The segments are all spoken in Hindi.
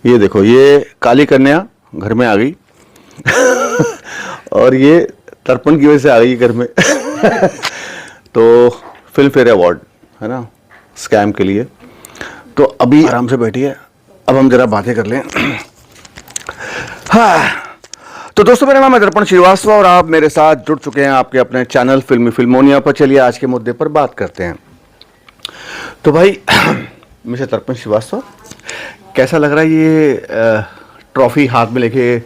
ये देखो, ये काली कन्या घर में आ गई और ये तर्पण की वजह से आ गई घर में तो फिल्म फेयर अवार्ड है ना, स्कैम के लिए। तो अभी आराम से बैठिए, अब हम जरा बातें कर लें। हाँ, तो दोस्तों मेरा नाम है दर्पण श्रीवास्तव और आप मेरे साथ जुड़ चुके हैं आपके अपने चैनल फिल्मी फिल्मोनिया पर। चलिए आज के मुद्दे पर बात करते हैं। तो भाई मिस्टर दर्पण श्रीवास्तव, कैसा लग रहा है ये ट्रॉफी हाथ में लेके?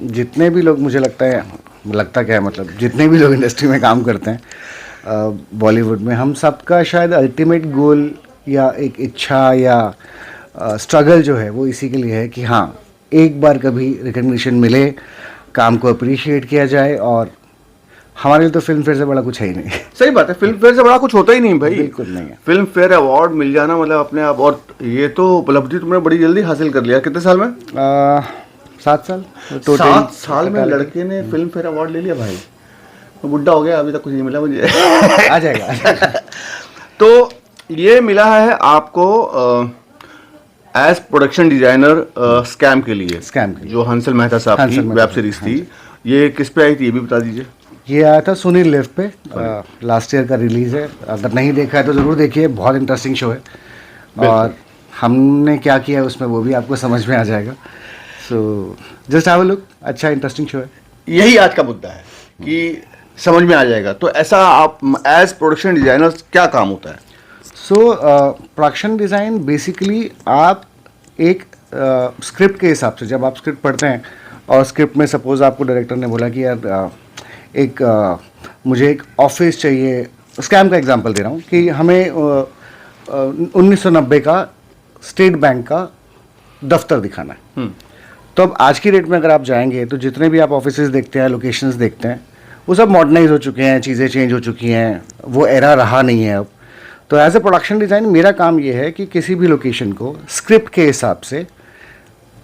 जितने भी लोग, मुझे लगता क्या है, मतलब जितने भी लोग इंडस्ट्री में काम करते हैं बॉलीवुड में, हम सबका शायद अल्टीमेट गोल या एक इच्छा या स्ट्रगल जो है वो इसी के लिए है कि हाँ, एक बार कभी रिकग्निशन मिले, काम को अप्रिशिएट किया जाए। और हमारे लिए तो फिल्म फेयर से बड़ा कुछ है ही नहीं। सही बात है, फिल्म फेयर से बड़ा कुछ होता ही नहीं भाई। बिल्कुल नहीं है। फिल्म फेयर अवार्ड मिल जाना मतलब अपने आप, और ये तो उपलब्धि तुमने बड़ी जल्दी हासिल कर लिया। कितने साल में? 7 साल। 7 साल में लड़के ने फिल्म फेयर अवार्ड ले लिया भाई। तो बुढ़ा हो गया, अभी तक कुछ नहीं मिला मुझे। आ जाएगा। तो ये मिला है आपको एज प्रोडक्शन डिजाइनर स्कैम के लिए, जो हंसल मेहता साहब की वेब सीरीज थी। ये किस पे आई थी ये भी बता दीजिए। ये आया था सोनी लिव पे, लास्ट ईयर का रिलीज है। अगर नहीं देखा है तो ज़रूर देखिए, बहुत इंटरेस्टिंग शो है। और हमने क्या किया है उसमें वो भी आपको समझ में आ जाएगा। So just have a look, अच्छा इंटरेस्टिंग शो है। यही आज का मुद्दा है कि समझ में आ जाएगा। तो ऐसा आप एज प्रोडक्शन डिजाइनर क्या काम होता है? प्रोडक्शन डिज़ाइन बेसिकली आप एक स्क्रिप्ट के हिसाब से, जब आप स्क्रिप्ट पढ़ते हैं और स्क्रिप्ट में सपोज आपको डायरेक्टर ने बोला कि यार मुझे एक ऑफिस चाहिए, स्कैम का एग्जांपल दे रहा हूँ कि हमें 1990 का स्टेट बैंक का दफ्तर दिखाना है। तो अब आज की डेट में अगर आप जाएंगे तो जितने भी आप ऑफिसेज देखते हैं, लोकेशंस देखते हैं, वो सब मॉडर्नाइज हो चुके हैं, चीज़ें चेंज हो चुकी हैं, वो एरा रहा नहीं है अब। तो एज ए प्रोडक्शन डिज़ाइन मेरा काम ये है कि किसी भी लोकेशन को स्क्रिप्ट के हिसाब से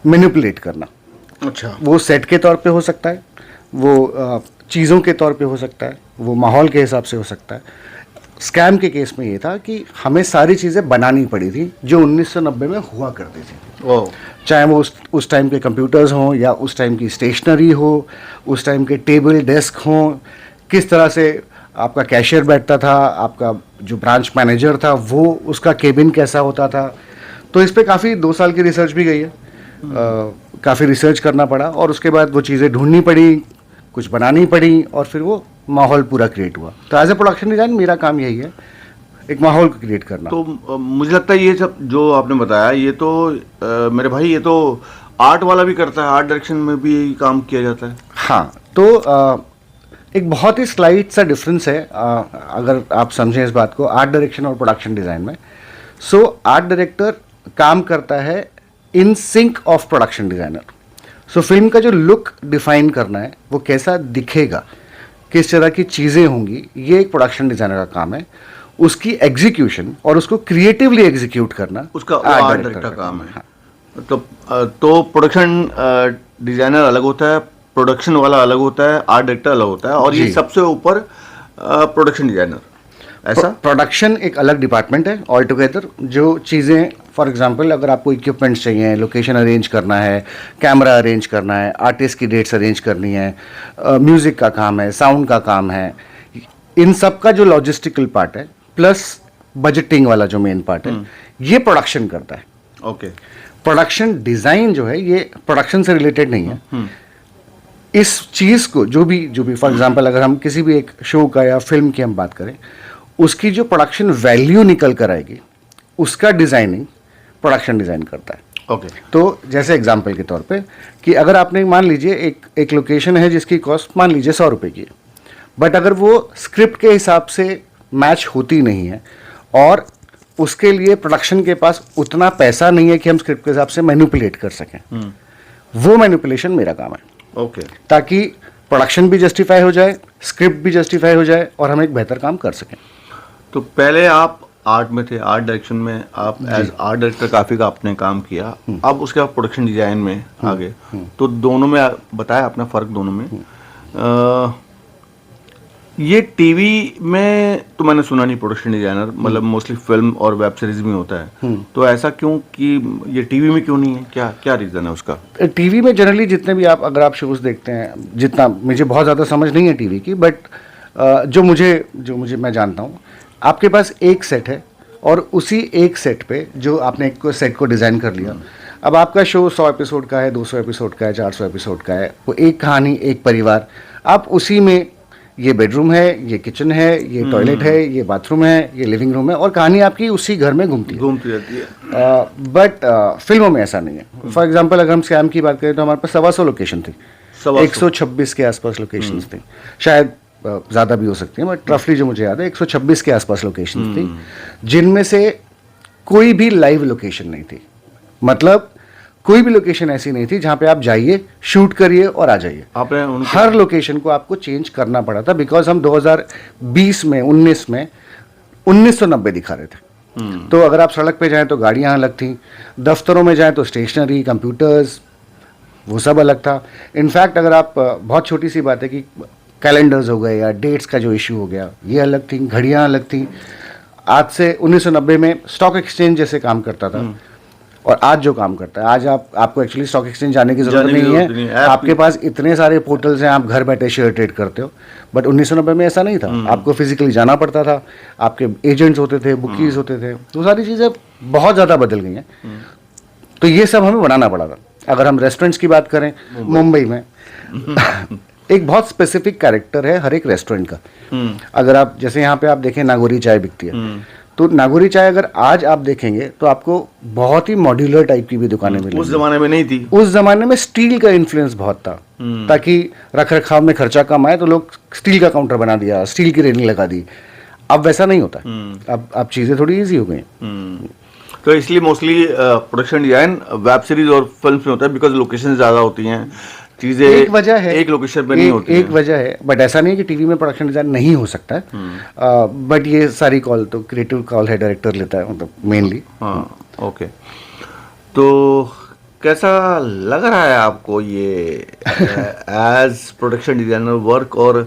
मैनिपुलेट करना। अच्छा। वो सेट के तौर पे हो सकता है, वो चीज़ों के तौर पे हो सकता है, वो माहौल के हिसाब से हो सकता है। स्कैम के केस में ये था कि हमें सारी चीज़ें बनानी पड़ी थी जो 1990 में हुआ करती थी। ओह। चाहे वो उस टाइम के कंप्यूटर्स हों या उस टाइम की स्टेशनरी हो, उस टाइम के टेबल डेस्क हों, किस तरह से आपका कैशियर बैठता था, आपका जो ब्रांच मैनेजर था वो उसका केबिन कैसा होता था। तो इस पर काफ़ी 2 साल की रिसर्च भी गई है। काफ़ी रिसर्च करना पड़ा और उसके बाद वो चीज़ें ढूंढनी पड़ी, कुछ बनानी पड़ी और फिर वो माहौल पूरा क्रिएट हुआ। तो एज ए प्रोडक्शन डिज़ाइन मेरा काम यही है, एक माहौल को क्रिएट करना। तो मुझे लगता है ये सब जो आपने बताया, ये तो मेरे भाई ये तो आर्ट वाला भी करता है, आर्ट डायरेक्शन में भी यही काम किया जाता है। हाँ, तो एक बहुत ही स्लाइट सा डिफरेंस है अगर आप समझें इस बात को, आर्ट डायरेक्शन और प्रोडक्शन डिज़ाइन में। आर्ट डायरेक्टर काम करता है in sync of production designer. Film का जो लुक डिफाइन करना है, वो कैसा दिखेगा, किस तरह की चीज़ें होंगी, ये एक प्रोडक्शन डिज़ाइनर का काम है। उसकी एग्जीक्यूशन और उसको क्रिएटिवली एग्जीक्यूट करना उसका आर्ट डायरेक्टर का काम है। हाँ। तो प्रोडक्शन डिजाइनर अलग होता है, प्रोडक्शन वाला अलग होता है, आर्ट डायरेक्टर अलग होता है, और ये सबसे ऊपर प्रोडक्शन डिजाइनर। ऐसा प्रोडक्शन एक अलग डिपार्टमेंट है ऑल टुगेदर। जो चीज़ें, फॉर एग्जांपल अगर आपको इक्विपमेंट्स चाहिए, लोकेशन अरेंज करना है, कैमरा अरेंज करना है, आर्टिस्ट की डेट्स अरेंज करनी है, म्यूज़िक का काम है, साउंड का काम है, इन सब का जो लॉजिस्टिकल पार्ट है प्लस बजटिंग वाला जो मेन पार्ट है, ये प्रोडक्शन करता है। ओके। प्रोडक्शन डिज़ाइन जो है ये प्रोडक्शन से रिलेटेड नहीं है। इस चीज़ को जो भी फॉर एग्जांपल अगर हम किसी भी एक शो का या फिल्म की हम बात करें, उसकी जो प्रोडक्शन वैल्यू निकल कर आएगी, उसका डिज़ाइनिंग प्रोडक्शन डिज़ाइन करता है। ओके। तो जैसे एग्जांपल के तौर पे कि अगर आपने मान लीजिए एक लोकेशन है जिसकी कॉस्ट मान लीजिए 100 रुपये की है, बट अगर वो स्क्रिप्ट के हिसाब से मैच होती नहीं है और उसके लिए प्रोडक्शन के पास उतना पैसा नहीं है कि हम स्क्रिप्ट के हिसाब से मैनिपुलेट कर सकें, वो मैनिपुलेशन मेरा काम है। ओके। ताकि प्रोडक्शन भी जस्टिफाई हो जाए, स्क्रिप्ट भी जस्टिफाई हो जाए और हम एक बेहतर काम कर सकें। तो पहले आप आर्ट में थे, आर्ट डायरेक्शन में आप एज आर्ट डायरेक्टर काफ़ी का आपने काम किया, अब उसके बाद प्रोडक्शन डिजाइन में आ गए। तो दोनों में बताया अपना फ़र्क दोनों में। ये टीवी में तो मैंने सुना नहीं प्रोडक्शन डिजाइनर, मतलब मोस्टली फिल्म और वेब सीरीज में होता है, तो ऐसा क्यों कि ये टीवी में क्यों नहीं है, क्या क्या रीज़न है उसका? टीवी में जनरली जितने भी आप अगर आप शोज़ देखते हैं, जितना मुझे बहुत ज़्यादा समझ नहीं है टीवी की, बट जो मुझे मैं जानता हूँ, आपके पास एक सेट है और उसी एक सेट पे जो आपने एक सेट को डिज़ाइन कर लिया, अब आपका शो 100 एपिसोड का है, 200 एपिसोड का है, 400 एपिसोड का है, वो एक कहानी, एक परिवार, आप उसी में ये बेडरूम है, ये किचन है, ये टॉयलेट है, ये बाथरूम है, ये लिविंग रूम है, और कहानी आपकी उसी घर में घूमती रहती है। बट फिल्मों में ऐसा नहीं है। फॉर एग्जांपल अगर हम स्कैम की बात करें तो हमारे पास 125 लोकेशन थी, 126 के आसपास लोकेशंस थी, शायद ज़्यादा भी हो सकती हैं, बट रफली जो मुझे याद है 126 के आसपास लोकेशंस थी, जिनमें से कोई भी लाइव लोकेशन नहीं थी। मतलब कोई भी लोकेशन ऐसी नहीं थी जहां पे आप जाइए, शूट करिए और आ जाइए। आपने हर लोकेशन को आपको चेंज करना पड़ा था, बिकॉज हम 2020 में 19 में 1990 दिखा रहे थे। तो अगर आप सड़क पे जाएं तो गाड़ियां अलग थी, दफ्तरों में जाएं तो स्टेशनरी, कंप्यूटर्स, वो सब अलग था। इनफैक्ट अगर आप बहुत छोटी सी बात है कि कैलेंडर्स हो गए या डेट्स का जो इशू हो गया, ये अलग थी, घड़ियां अलग थी। आज से 1990 में स्टॉक एक्सचेंज जैसे काम करता था और आज जो काम करता है, आज आपको एक्चुअली स्टॉक एक्सचेंज जाने की जरूरत नहीं है, आपके पास इतने सारे पोर्टल्स हैं, आप घर बैठे शेयर ट्रेड करते हो। बट 1990 में ऐसा नहीं था, आपको फिजिकली जाना पड़ता था, आपके एजेंट्स होते थे, बुकीज होते थे, तो सारी चीज़ें बहुत ज़्यादा बदल गई हैं। तो ये सब हमें बनाना पड़ा था। अगर हम रेस्टोरेंट्स की बात करें, मुंबई में एक बहुत स्पेसिफिक कैरेक्टर है हर एक रेस्टोरेंट का। अगर आप जैसे यहाँ पे आप देखें नागौरी चाय बिकती है, तो नागौरी चाय अगर आज आप देखेंगे तो आपको बहुत ही मॉड्यूलर टाइप की भी दुकानें मिलेंगी। उस जमाने में नहीं थी। उस जमाने में स्टील का इन्फ्लुएंस बहुत था, ताकि रख रखाव में खर्चा कम आए, तो लोग स्टील का काउंटर बना दिया, स्टील की रेलिंग लगा दी। अब वैसा नहीं होता, अब चीज़ें थोड़ी ईजी हो गई। तो इसलिए mostly production design web series और फिल्म में होता है, बिकॉज लोकेशन ज़्यादा होती हैं, चीजें एक वजह है, एक लोकेशन पे नहीं होती एक वजह है, बट ऐसा नहीं है कि टीवी में प्रोडक्शन डिजाइन नहीं हो सकता है। बट ये सारी कॉल तो क्रिएटिव कॉल है, डायरेक्टर लेता है, मतलब मेनली। हाँ, ओके। तो कैसा लग रहा है आपको ये एज प्रोडक्शन डिजाइनर वर्क और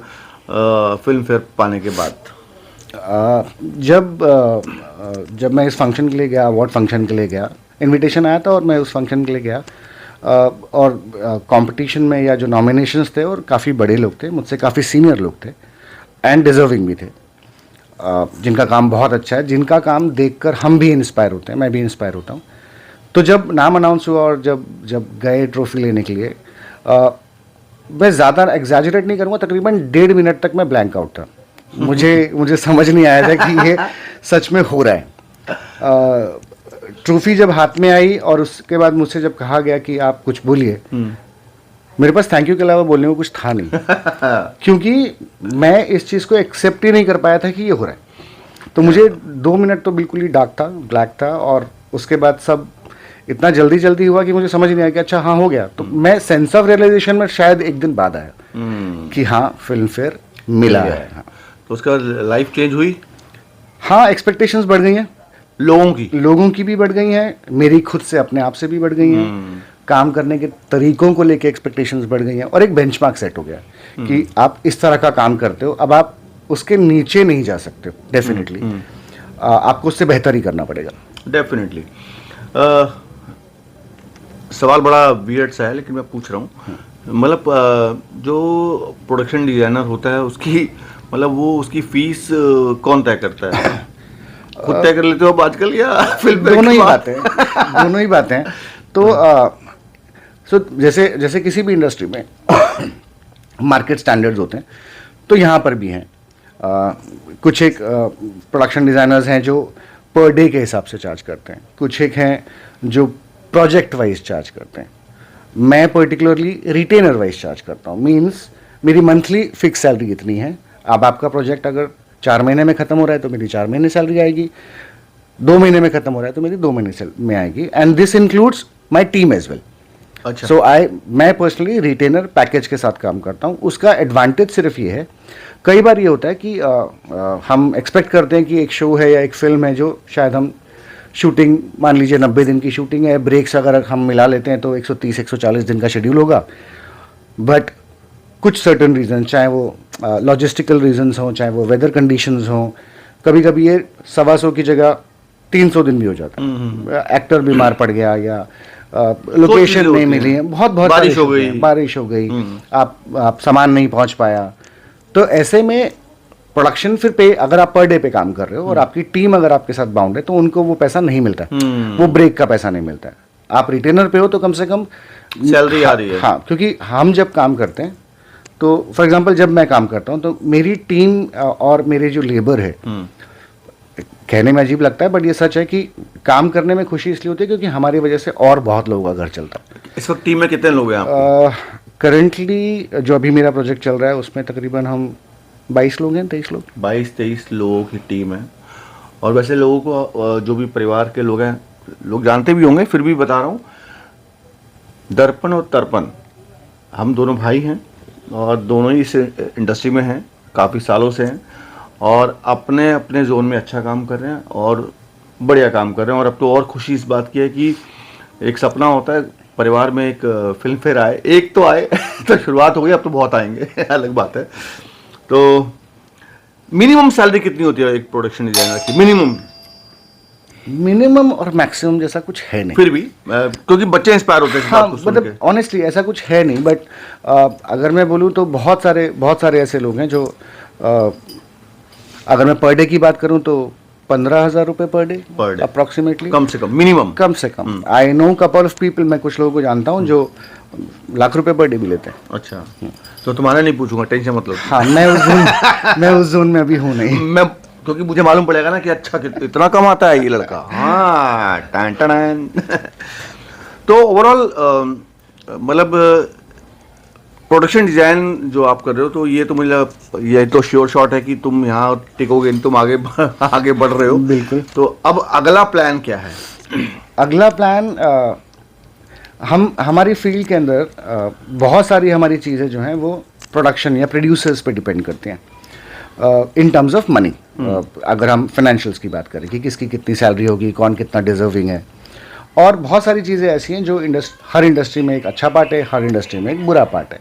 फिल्म फेयर पाने के बाद? जब मैं इस फंक्शन के लिए गया, अवार्ड फंक्शन के लिए गया, इनविटेशन आया था और मैं उस फंक्शन के लिए गया, और कंपटीशन में या जो नॉमिनेशंस थे, और काफ़ी बड़े लोग थे, मुझसे काफ़ी सीनियर लोग थे एंड डिजर्विंग भी थे, जिनका काम बहुत अच्छा है, जिनका काम देखकर हम भी इंस्पायर होते हैं, मैं भी इंस्पायर होता हूँ। तो जब नाम अनाउंस हुआ और जब गए ट्रॉफी लेने के लिए, मैं ज़्यादा एग्जैजरेट नहीं करूँगा, तकरीबन 1.5 मिनट तक मैं ब्लैंक आउट था। मुझे समझ नहीं आया था कि ये सच में हो रहा है। ट्रॉफी जब हाथ में आई और उसके बाद मुझसे जब कहा गया कि आप कुछ बोलिए, मेरे पास थैंक यू के अलावा बोलने को कुछ था नहीं, क्योंकि मैं इस चीज़ को एक्सेप्ट ही नहीं कर पाया था कि ये हो रहा है। तो मुझे 2 मिनट तो बिल्कुल ही डार्क था, ब्लैक था, और उसके बाद सब इतना जल्दी हुआ कि मुझे समझ नहीं आया कि अच्छा हाँ हो गया। तो मैं सेंस ऑफ रियलाइजेशन में शायद एक दिन बाद आया कि हाँ फिल्म फेयर मिला है। हाँ। तो उसका लाइफ चेंज हुई? हाँ, एक्सपेक्टेशंस बढ़ गई हैं, लोगों की भी बढ़ गई हैं, मेरी खुद से अपने आप से भी बढ़ गई हैं, काम करने के तरीकों को लेके एक्सपेक्टेशंस बढ़ गई हैं, और एक बेंचमार्क सेट हो गया कि आप इस तरह का काम करते हो, अब आप उसके नीचे नहीं जा सकते हो। डेफिनेटली आपको उससे बेहतर ही करना पड़ेगा। डेफिनेटली। सवाल बड़ा वियर्ड सा है, लेकिन मैं पूछ रहा हूँ, मतलब जो प्रोडक्शन डिजाइनर होता है उसकी मतलब वो उसकी फीस कौन तय करता है? खुद तय कर लेते हो अब आजकल, या फिल्म? दोनों ही बातें। तो जैसे किसी भी इंडस्ट्री में मार्केट स्टैंडर्ड्स होते हैं, तो यहाँ पर भी हैं। कुछ एक प्रोडक्शन डिज़ाइनर्स हैं जो पर डे के हिसाब से चार्ज करते हैं, कुछ एक हैं जो प्रोजेक्ट वाइज चार्ज करते हैं। मैं पर्टिकुलरली रिटेनर वाइज चार्ज करता हूँ, मीन्स मेरी मंथली फिक्स सैलरी इतनी है। अब आपका प्रोजेक्ट अगर 4 महीने में ख़त्म हो रहा है तो मेरी 4 महीने सैलरी आएगी, 2 महीने में ख़त्म हो रहा है तो मेरी 2 महीने में आएगी, and this includes my team as well. अच्छा। सो मैं पर्सनली रिटेनर पैकेज के साथ काम करता हूँ। उसका एडवांटेज सिर्फ ये है, कई बार ये होता है कि हम एक्सपेक्ट करते हैं कि एक शो है या एक फिल्म है जो शायद हम शूटिंग, मान लीजिए 90 दिन की शूटिंग है, ब्रेक्स अगर हम मिला लेते हैं तो 130-140 दिन का शेड्यूल होगा, बट कुछ सर्टन रीजन, चाहे वो लॉजिस्टिकल रीजंस हों, चाहे वो वेदर कंडीशंस हों, कभी कभी ये 125 की जगह 300 दिन भी हो जाता है। एक्टर बीमार पड़ गया या लोकेशन नहीं मिली है, बहुत बहुत बारिश हो गई, बारिश हो गई, आप सामान नहीं पहुंच पाया, तो ऐसे में प्रोडक्शन फिर पे, अगर आप पर डे पे काम कर रहे हो और आपकी टीम अगर आपके साथ बाउंड है तो उनको वो पैसा नहीं मिलता, वो ब्रेक का पैसा नहीं मिलता है। आप रिटेनर पे हो तो कम से कम सैलरी आ रही है। हाँ, क्योंकि हम जब काम करते हैं तो फॉर एग्जांपल जब मैं काम करता हूँ तो मेरी टीम और मेरे जो लेबर है, कहने में अजीब लगता है बट ये सच है कि काम करने में खुशी इसलिए होती है क्योंकि हमारी वजह से और बहुत लोगों का घर चलता है। इस वक्त टीम में कितने लोग हैं आप? करंटली जो अभी मेरा प्रोजेक्ट चल रहा है उसमें तकरीबन हम 22 लोग हैं, 23 लोग, 22-23 लोगों की टीम है। और वैसे लोगों को जो भी परिवार के लोग हैं, लोग जानते भी होंगे, फिर भी बता रहा हूँ, दर्पण और तर्पण, हम दोनों भाई हैं और दोनों ही इस इंडस्ट्री में हैं, काफ़ी सालों से हैं और अपने अपने जोन में अच्छा काम कर रहे हैं और बढ़िया काम कर रहे हैं। और अब तो और खुशी इस बात की है कि एक सपना होता है परिवार में एक फिल्म फेयर आए, एक तो आए तो शुरुआत हो गई, अब तो बहुत आएंगे अलग बात है। तो मिनिमम सैलरी कितनी होती है एक प्रोडक्शन डिजाइनर की? मिनिमम और मैक्सिमम जैसा कुछ है नहीं, फिर भी क्योंकि बच्चे इंस्पायर होते हैं इस हाँ, बात को सुन के। मतलब ऑनेस्टली ऐसा कुछ है नहीं, बट अगर मैं बोलूँ तो बहुत सारे ऐसे लोग हैं जो अगर मैं पर डे की बात करूँ तो 15,000 रुपये पर डे अप्रोक्सीमेटली, कम से कम, मिनिमम कम से कम। I know couple of people, मैं कुछ लोगों को जानता हूँ जो लाख रुपए पर डे भी लेते हैं। अच्छा, तो तुम्हारा नहीं पूछूंगा, टेंशन मतलब। हाँ, मैं उस जोन में अभी हूँ नहीं। मैं, क्योंकि मुझे मालूम पड़ेगा ना कि अच्छा इतना कमाता है ये लड़का। हाँ, टैन टैन। तो ओवरऑल मतलब प्रोडक्शन डिजाइन जो आप कर रहे हो, तो ये तो मुझे, ये तो श्योर शॉट है कि तुम यहाँ टिकोगे, तुम आगे आगे बढ़ रहे हो। बिल्कुल। तो अब अगला प्लान क्या है? अगला प्लान, हमारी फील्ड के अंदर बहुत सारी हमारी चीज़ें जो हैं वो प्रोडक्शन या प्रोड्यूसर्स पे डिपेंड करती हैं इन टर्म्स ऑफ मनी। अगर हम फाइनेंशियल्स की बात करें कि किसकी कितनी सैलरी होगी, कौन कितना डिजर्विंग है, और बहुत सारी चीज़ें ऐसी हैं जो हर इंडस्ट्री में एक अच्छा पार्ट है, हर इंडस्ट्री में एक बुरा पार्ट है।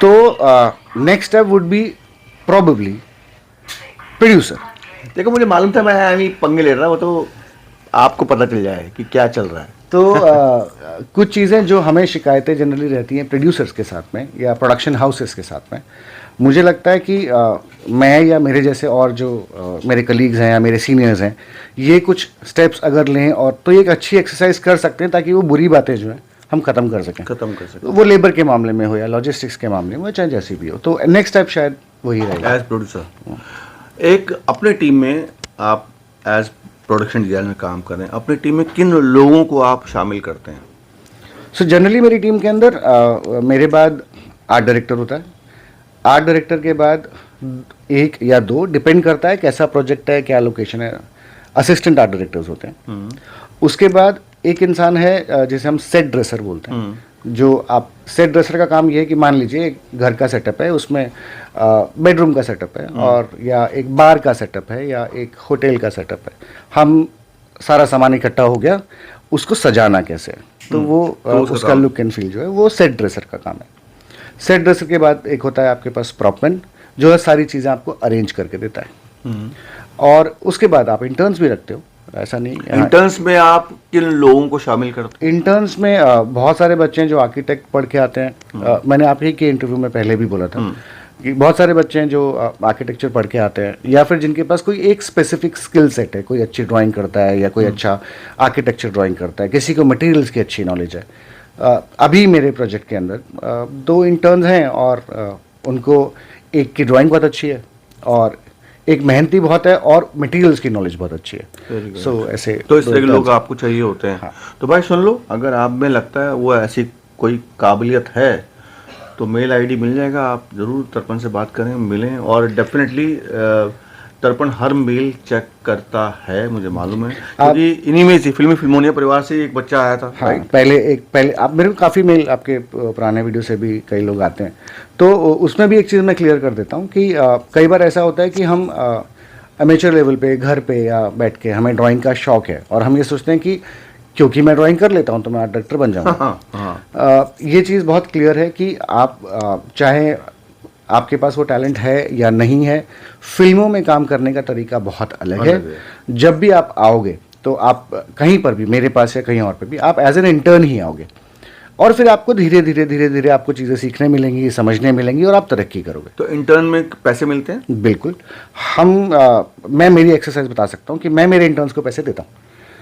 तो next step would be probably producer. देखो, मुझे मालूम था, मैं नहीं पंगे ले रहा, वो तो आपको पता चल जाए कि क्या चल रहा है। तो कुछ चीज़ें जो हमें शिकायतें जनरली रहती हैं प्रोड्यूसर्स के साथ में या प्रोडक्शन हाउसेस के साथ में, मुझे लगता है कि मैं या मेरे जैसे और जो मेरे कलीग्स हैं या मेरे सीनियर्स हैं, ये कुछ स्टेप्स अगर लें और तो एक अच्छी एक्सरसाइज कर सकते हैं ताकि वो बुरी बातें जो हैं हम ख़त्म कर सकें। वो लेबर के मामले में हो या लॉजिस्टिक्स के मामले में, चाहे जैसी भी हो। तो नेक्स्ट स्टेप शायद वही रहेगा। एज प्रोड्यूसर, एक अपने टीम में आप एज प्रोडक्शन डिजाइन में काम कर रहे हैं, अपनी टीम में किन लोगों को आप शामिल करते हैं? सो जनरली मेरी टीम के अंदर मेरे बाद आर्ट डायरेक्टर होता है। आर्ट डायरेक्टर के बाद एक या दो, डिपेंड करता है कैसा प्रोजेक्ट है, क्या लोकेशन है, असिस्टेंट आर्ट डायरेक्टर्स होते हैं। उसके बाद एक इंसान है जिसे हम सेट ड्रेसर बोलते हैं। जो आप सेट ड्रेसर का काम ये है कि मान लीजिए एक घर का सेटअप है, उसमें बेडरूम का सेटअप है और या एक बार का सेटअप है या एक होटल का सेटअप है, हम सारा सामान इकट्ठा हो गया, उसको सजाना कैसे है, तो वो उसका लुक एंड फील जो है वो सेट ड्रेसर का काम है। सेट ड्रेसर के बाद एक होता है आपके पास प्रॉपमैन, जो है सारी चीज़ें आपको अरेंज करके देता है। और उसके बाद आप इंटर्न्स भी रखते हो, ऐसा नहीं। इंटर्न्स में आप किन लोगों को शामिल करते हैं? इंटर्न्स में बहुत सारे बच्चे हैं जो आर्किटेक्ट पढ़ के आते हैं। मैंने आप ही के इंटरव्यू में पहले भी बोला था कि बहुत सारे बच्चे हैं जो आर्किटेक्चर पढ़ के आते हैं, या फिर जिनके पास कोई एक स्पेसिफिक स्किल सेट है, कोई अच्छी ड्राइंग करता है या कोई अच्छा आर्किटेक्चर ड्राइंग करता है, किसी को मटेरियल्स की अच्छी नॉलेज है। अभी मेरे प्रोजेक्ट के अंदर 2 इंटर्न्स हैं और उनको एक की ड्राइंग बहुत अच्छी है और एक मेहनती बहुत है और मटेरियल्स की नॉलेज बहुत अच्छी है। सो ऐसे तो इस तरह के लोग आपको चाहिए होते हैं। हाँ। तो भाई सुन लो, अगर आप में लगता है वो ऐसी कोई काबिलियत है तो मेल आईडी मिल जाएगा, आप ज़रूर तर्पण से बात करें, मिलें। और डेफिनेटली तर्पण हर मेल चेक करता है, मुझे मालूम है, क्योंकि इन्हीं में से फिल्मोनिया परिवार से एक बच्चा आया था। हाँ, पहले आप मेरे को काफ़ी मेल आपके पुराने वीडियो से भी कई लोग आते हैं, तो उसमें भी एक चीज़ मैं क्लियर कर देता हूँ कि कई बार ऐसा होता है कि हम अमेचर लेवल पे घर पे या बैठ के हमें ड्राइंग का शौक़ है और हम ये सोचते हैं कि क्योंकि मैं ड्राइंग कर लेता हूँ तो मैं आर्ट डायरेक्टर बन जाऊँगा। हाँ हाँ ये चीज़ बहुत क्लियर है कि आप चाहे आपके पास वो टैलेंट है या नहीं है, फिल्मों में काम करने का तरीका बहुत अलग है। जब भी आप आओगे तो आप कहीं पर भी, मेरे पास या कहीं और पे भी, आप एज एन इंटर्न ही आओगे और फिर आपको धीरे धीरे आपको चीज़ें सीखने मिलेंगी, समझने मिलेंगी और आप तरक्की करोगे। तो इंटर्न में पैसे मिलते हैं? बिल्कुल। मैं मेरी एक्सरसाइज बता सकता हूँ कि मैं मेरे इंटर्न्स को पैसे देता हूँ।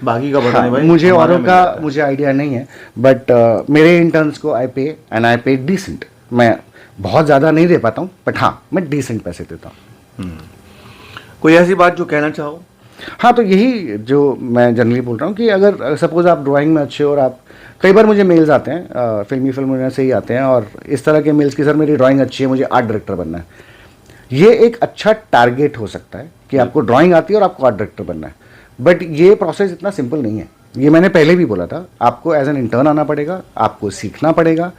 बाकी का पता नहीं भाई, मुझे हमारा औरों मिल का जाता है। मुझे आइडिया नहीं है, बट मेरे इंटर्न्स को आई पे एंड आई पे डिसेंट। मैं बहुत ज़्यादा नहीं दे पाता हूँ, बट हाँ, मैं डिसेंट पैसे देता हूँ। कोई ऐसी बात जो कहना चाहो? हाँ, तो यही जो मैं जनरली बोल रहा हूँ कि अगर सपोज आप ड्राइंग में अच्छे हो और आप, कई बार मुझे मेल्स आते हैं फिल्म से ही आते हैं, और इस तरह के मेल्स की सर मेरी ड्राइंग अच्छी है, मुझे आर्ट डायरेक्टर बनना है। ये एक अच्छा टारगेट हो सकता है कि आपको ड्राइंग आती है और आपको आर्ट डायरेक्टर बनना है, बट ये प्रोसेस इतना सिंपल नहीं है। ये मैंने पहले भी बोला था, आपको एज एन इंटर्न आना पड़ेगा, आपको सीखना पड़ेगा।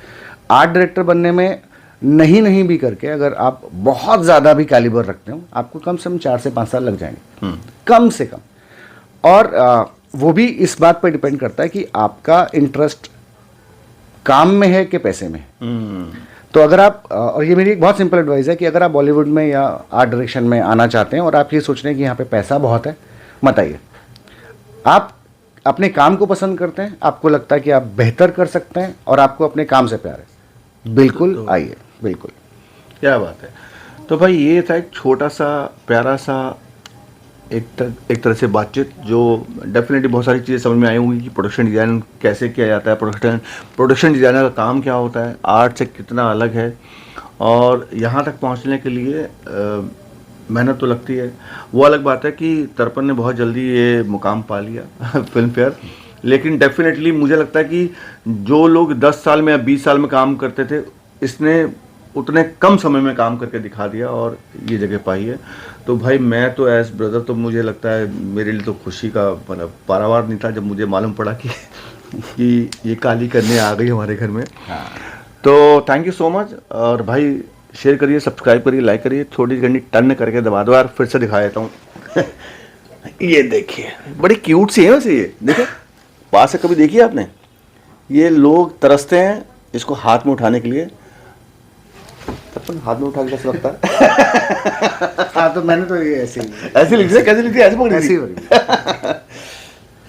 आर्ट डायरेक्टर बनने में नहीं भी करके अगर आप बहुत ज़्यादा भी कैलिबर रखते हो, आपको कम से कम 4 से 5 साल लग जाएंगे, कम से कम। और वो भी इस बात पर डिपेंड करता है कि आपका इंटरेस्ट काम में है कि पैसे में है। तो अगर आप और ये मेरी एक बहुत सिंपल एडवाइस है कि अगर आप बॉलीवुड में या आर्ट डायरेक्शन में आना चाहते हैं और आप ये सोच रहे हैं कि यहाँ पे पैसा बहुत है, मत आइए। आप अपने काम को पसंद करते हैं, आपको लगता है कि आप बेहतर कर सकते हैं और आपको अपने काम से प्यार है, बिल्कुल आइए, बिल्कुल। क्या बात है। तो भाई ये था एक छोटा सा प्यारा सा एक तरह से बातचीत, जो डेफिनेटली बहुत सारी चीज़ें समझ में आई होंगी कि प्रोडक्शन डिज़ाइन कैसे किया जाता है, प्रोडक्शन डिज़ाइनर का काम क्या होता है, आर्ट से कितना अलग है, और यहाँ तक पहुँचने के लिए मेहनत तो लगती है। वो अलग बात है कि तर्पण ने बहुत जल्दी ये मुकाम पा लिया फिल्म फेयर, लेकिन डेफिनेटली मुझे लगता है कि जो लोग 10 साल में या 20 साल में काम करते थे, इसने उतने कम समय में काम करके दिखा दिया और ये जगह पाई है। तो भाई मैं तो एज ब्रदर, तो मुझे लगता है मेरे लिए तो खुशी का मतलब पारावार नहीं था जब मुझे मालूम पड़ा कि ये काली करने आ गई हमारे घर में। तो थैंक यू सो मच। और भाई शेयर करिए, सब्सक्राइब करिए, लाइक करिए, थोड़ी घंटी टर्न करके दबा दो यार। फिर से दिखा देता हूँ ये देखिए, बड़ी क्यूट सी है वैसे, ये देखिए पास से कभी देखिए आपने? ये लोग तरसते हैं इसको हाथ में उठाने के लिए। हाथ में उठा के कैसा लगता है? हाँ, तो मैंने तो ये ऐसे ऐसी लिखी है, कैसे लिखी है? ऐसे पकड़ी ऐसी थी?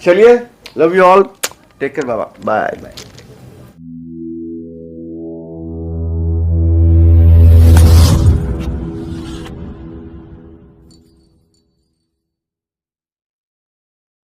चलिए, love you all, take care, बाबा, बाय बाय।